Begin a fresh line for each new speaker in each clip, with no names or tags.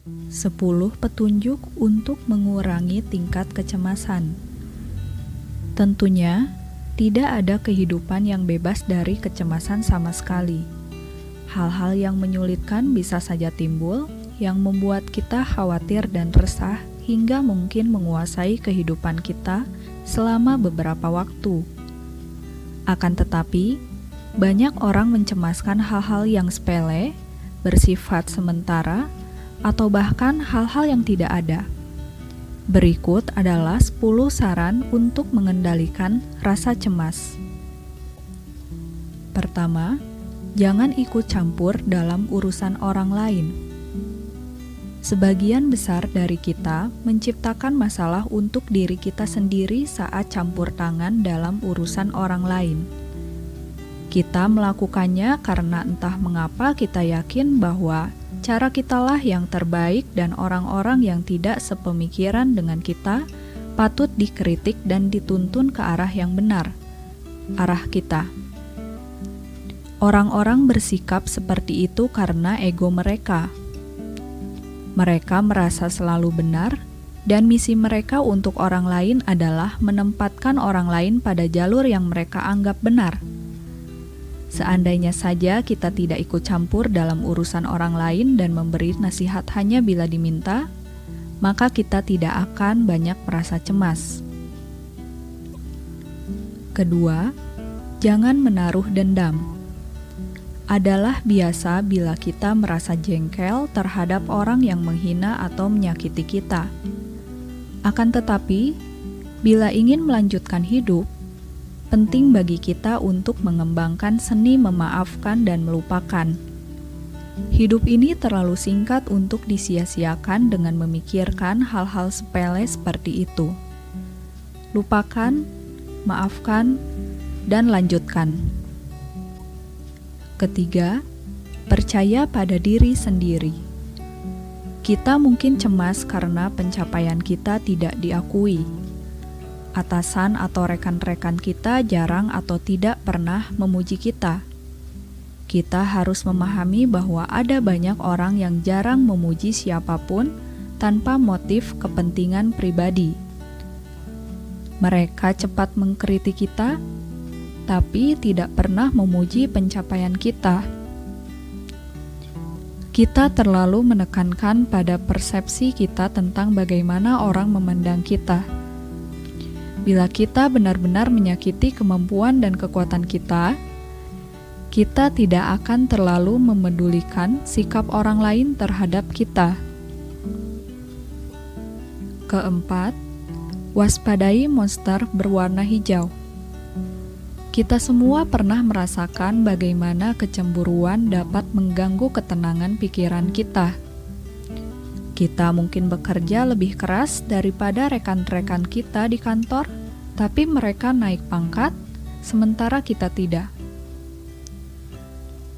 10 petunjuk untuk mengurangi tingkat kecemasan. Tentunya, tidak ada kehidupan yang bebas dari kecemasan sama sekali. Hal-hal yang menyulitkan bisa saja timbul, yang membuat kita khawatir dan resah hingga mungkin menguasai kehidupan kita selama beberapa waktu. Akan tetapi, banyak orang mencemaskan hal-hal yang sepele, bersifat sementara, atau bahkan hal-hal yang tidak ada. Berikut adalah 10 saran untuk mengendalikan rasa cemas. Pertama, jangan ikut campur dalam urusan orang lain. Sebagian besar dari kita menciptakan masalah untuk diri kita sendiri saat campur tangan dalam urusan orang lain. Kita melakukannya karena entah mengapa kita yakin bahwa cara kitalah yang terbaik dan orang-orang yang tidak sepemikiran dengan kita patut dikritik dan dituntun ke arah yang benar, arah kita. Orang-orang bersikap seperti itu karena ego mereka. Mereka merasa selalu benar, dan misi mereka untuk orang lain adalah menempatkan orang lain pada jalur yang mereka anggap benar. Seandainya saja kita tidak ikut campur dalam urusan orang lain dan memberi nasihat hanya bila diminta, maka kita tidak akan banyak merasa cemas. Kedua, jangan menaruh dendam. Adalah biasa bila kita merasa jengkel terhadap orang yang menghina atau menyakiti kita. Akan tetapi, bila ingin melanjutkan hidup, penting bagi kita untuk mengembangkan seni memaafkan dan melupakan. Hidup ini terlalu singkat untuk disia-siakan dengan memikirkan hal-hal sepele seperti itu. Lupakan, maafkan, dan lanjutkan. Ketiga, percaya pada diri sendiri. Kita mungkin cemas karena pencapaian kita tidak diakui. Atasan atau rekan-rekan kita jarang atau tidak pernah memuji kita. Kita harus memahami bahwa ada banyak orang yang jarang memuji siapapun tanpa motif kepentingan pribadi. Mereka cepat mengkritik kita, tapi tidak pernah memuji pencapaian kita. Kita terlalu menekankan pada persepsi kita tentang bagaimana orang memandang kita. Bila kita benar-benar menyakiti kemampuan dan kekuatan kita, kita tidak akan terlalu memedulikan sikap orang lain terhadap kita. Keempat, waspadai monster berwarna hijau. Kita semua pernah merasakan bagaimana kecemburuan dapat mengganggu ketenangan pikiran kita. Kita mungkin bekerja lebih keras daripada rekan-rekan kita di kantor, tapi mereka naik pangkat, sementara kita tidak.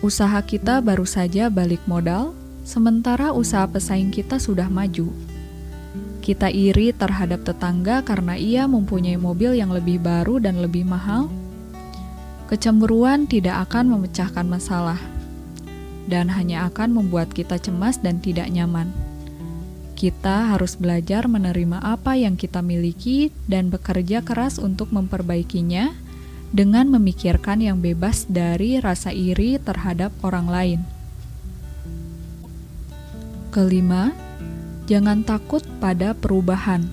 Usaha kita baru saja balik modal, sementara usaha pesaing kita sudah maju. Kita iri terhadap tetangga karena ia mempunyai mobil yang lebih baru dan lebih mahal. Kecemburuan tidak akan memecahkan masalah, dan hanya akan membuat kita cemas dan tidak nyaman. Kita harus belajar menerima apa yang kita miliki dan bekerja keras untuk memperbaikinya dengan memikirkan yang bebas dari rasa iri terhadap orang lain. Kelima, jangan takut pada perubahan.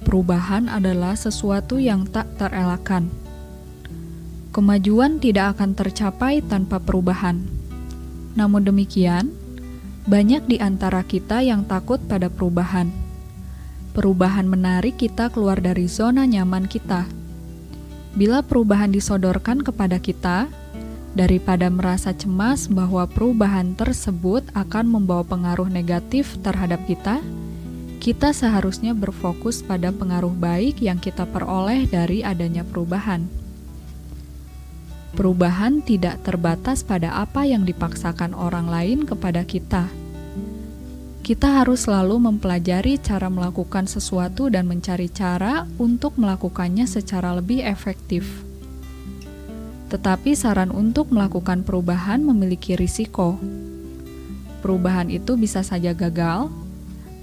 Perubahan adalah sesuatu yang tak terelakkan. Kemajuan tidak akan tercapai tanpa perubahan. Namun demikian, banyak di antara kita yang takut pada perubahan. Perubahan menarik kita keluar dari zona nyaman kita. Bila perubahan disodorkan kepada kita, daripada merasa cemas bahwa perubahan tersebut akan membawa pengaruh negatif terhadap kita, kita seharusnya berfokus pada pengaruh baik yang kita peroleh dari adanya perubahan. Perubahan tidak terbatas pada apa yang dipaksakan orang lain kepada kita. Kita harus selalu mempelajari cara melakukan sesuatu dan mencari cara untuk melakukannya secara lebih efektif. Tetapi saran untuk melakukan perubahan memiliki risiko. perubahan itu bisa saja gagal,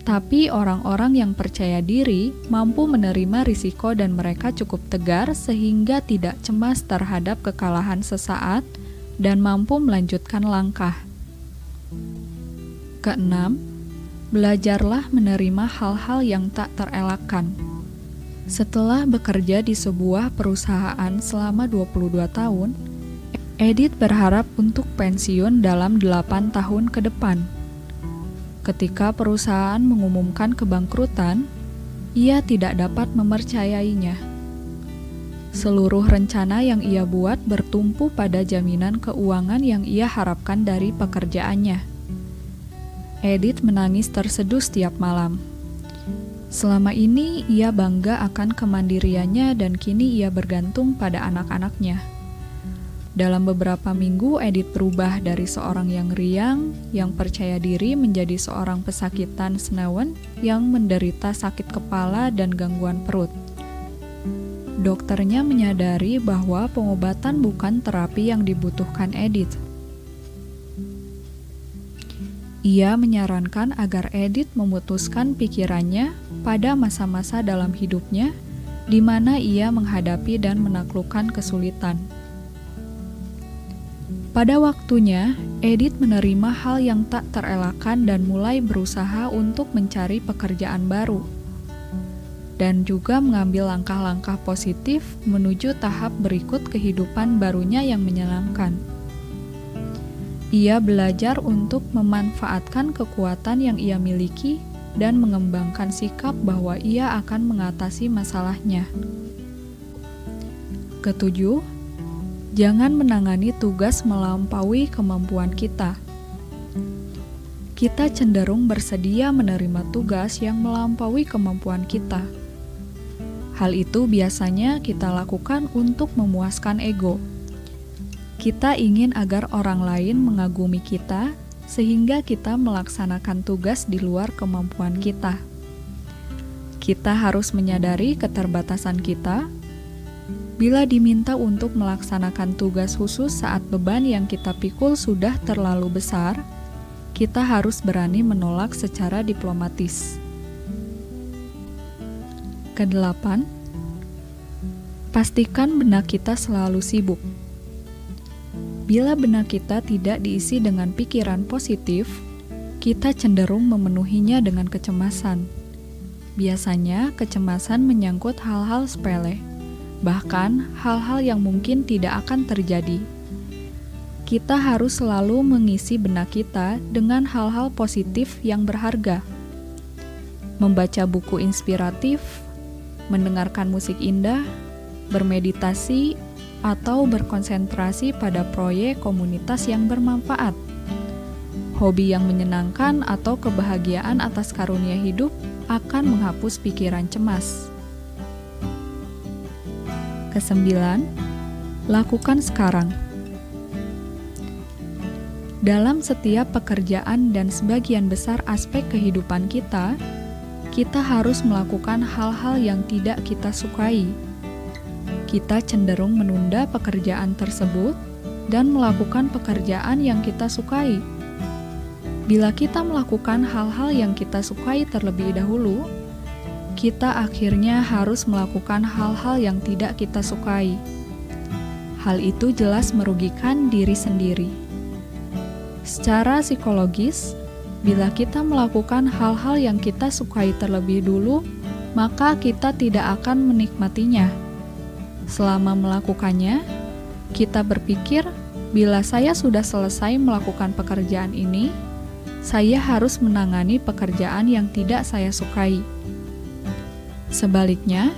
tapi orang-orang yang percaya diri mampu menerima risiko dan mereka cukup tegar sehingga tidak cemas terhadap kekalahan sesaat dan mampu melanjutkan langkah. Keenam, belajarlah menerima hal-hal yang tak terelakkan. Setelah bekerja di sebuah perusahaan selama 22 tahun, Edith berharap untuk pensiun dalam 8 tahun ke depan. Ketika perusahaan mengumumkan kebangkrutan, ia tidak dapat mempercayainya. Seluruh rencana yang ia buat bertumpu pada jaminan keuangan yang ia harapkan dari pekerjaannya. Edith menangis terseduh setiap malam. Selama ini ia bangga akan kemandiriannya dan kini ia bergantung pada anak-anaknya. Dalam beberapa minggu, Edith berubah dari seorang yang riang, yang percaya diri menjadi seorang pesakitan senawan yang menderita sakit kepala dan gangguan perut. Dokternya menyadari bahwa pengobatan bukan terapi yang dibutuhkan Edith. Ia menyarankan agar Edith memutuskan pikirannya pada masa-masa dalam hidupnya di mana ia menghadapi dan menaklukkan kesulitan. Pada waktunya, Edith menerima hal yang tak terelakkan dan mulai berusaha untuk mencari pekerjaan baru, dan juga mengambil langkah-langkah positif menuju tahap berikut kehidupan barunya yang menyenangkan. Ia belajar untuk memanfaatkan kekuatan yang ia miliki dan mengembangkan sikap bahwa ia akan mengatasi masalahnya. Ketujuh, jangan menangani tugas melampaui kemampuan kita. Kita cenderung bersedia menerima tugas yang melampaui kemampuan kita. Hal itu biasanya kita lakukan untuk memuaskan ego. Kita ingin agar orang lain mengagumi kita, sehingga kita melaksanakan tugas di luar kemampuan kita. Kita harus menyadari keterbatasan kita. Bila diminta untuk melaksanakan tugas khusus saat beban yang kita pikul sudah terlalu besar, kita harus berani menolak secara diplomatis. Kedelapan, pastikan benak kita selalu sibuk. Bila benak kita tidak diisi dengan pikiran positif, kita cenderung memenuhinya dengan kecemasan. Biasanya, kecemasan menyangkut hal-hal sepele, bahkan hal-hal yang mungkin tidak akan terjadi. Kita harus selalu mengisi benak kita dengan hal-hal positif yang berharga. Membaca buku inspiratif, mendengarkan musik indah, bermeditasi, atau berkonsentrasi pada proyek komunitas yang bermanfaat. Hobi yang menyenangkan atau kebahagiaan atas karunia hidup akan menghapus pikiran cemas. Kesembilan, lakukan sekarang. Dalam setiap pekerjaan dan sebagian besar aspek kehidupan kita harus melakukan hal-hal yang tidak kita sukai. Kita cenderung menunda pekerjaan tersebut dan melakukan pekerjaan yang kita sukai. Bila kita melakukan hal-hal yang kita sukai terlebih dahulu, kita akhirnya harus melakukan hal-hal yang tidak kita sukai. Hal itu jelas merugikan diri sendiri. Secara psikologis, bila kita melakukan hal-hal yang kita sukai terlebih dulu, maka kita tidak akan menikmatinya. Selama melakukannya, kita berpikir, bila saya sudah selesai melakukan pekerjaan ini, saya harus menangani pekerjaan yang tidak saya sukai. Sebaliknya,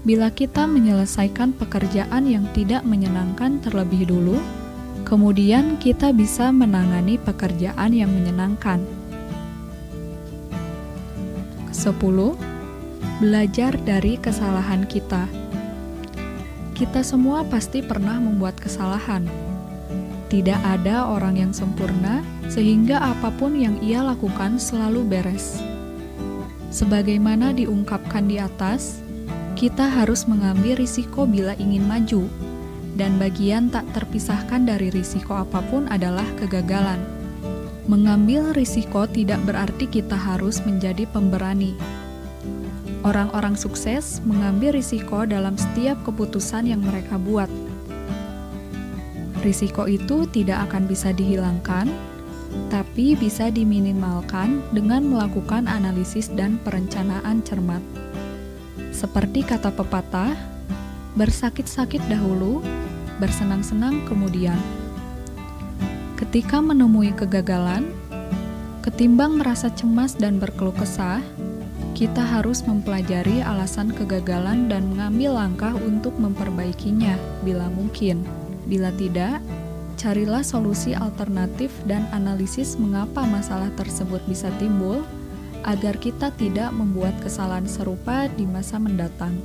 bila kita menyelesaikan pekerjaan yang tidak menyenangkan terlebih dulu, kemudian kita bisa menangani pekerjaan yang menyenangkan. 10. Belajar dari kesalahan kita. Kita semua pasti pernah membuat kesalahan. Tidak ada orang yang sempurna, sehingga apapun yang ia lakukan selalu beres. Sebagaimana diungkapkan di atas, kita harus mengambil risiko bila ingin maju, dan bagian tak terpisahkan dari risiko apapun adalah kegagalan. Mengambil risiko tidak berarti kita harus menjadi pemberani. Orang-orang sukses mengambil risiko dalam setiap keputusan yang mereka buat. Risiko itu tidak akan bisa dihilangkan, tapi bisa diminimalkan dengan melakukan analisis dan perencanaan cermat. Seperti kata pepatah, bersakit-sakit dahulu, bersenang-senang kemudian. Ketika menemui kegagalan, ketimbang merasa cemas dan berkeluh kesah, kita harus mempelajari alasan kegagalan dan mengambil langkah untuk memperbaikinya bila mungkin. Bila tidak, carilah solusi alternatif dan analisis mengapa masalah tersebut bisa timbul, agar kita tidak membuat kesalahan serupa di masa mendatang.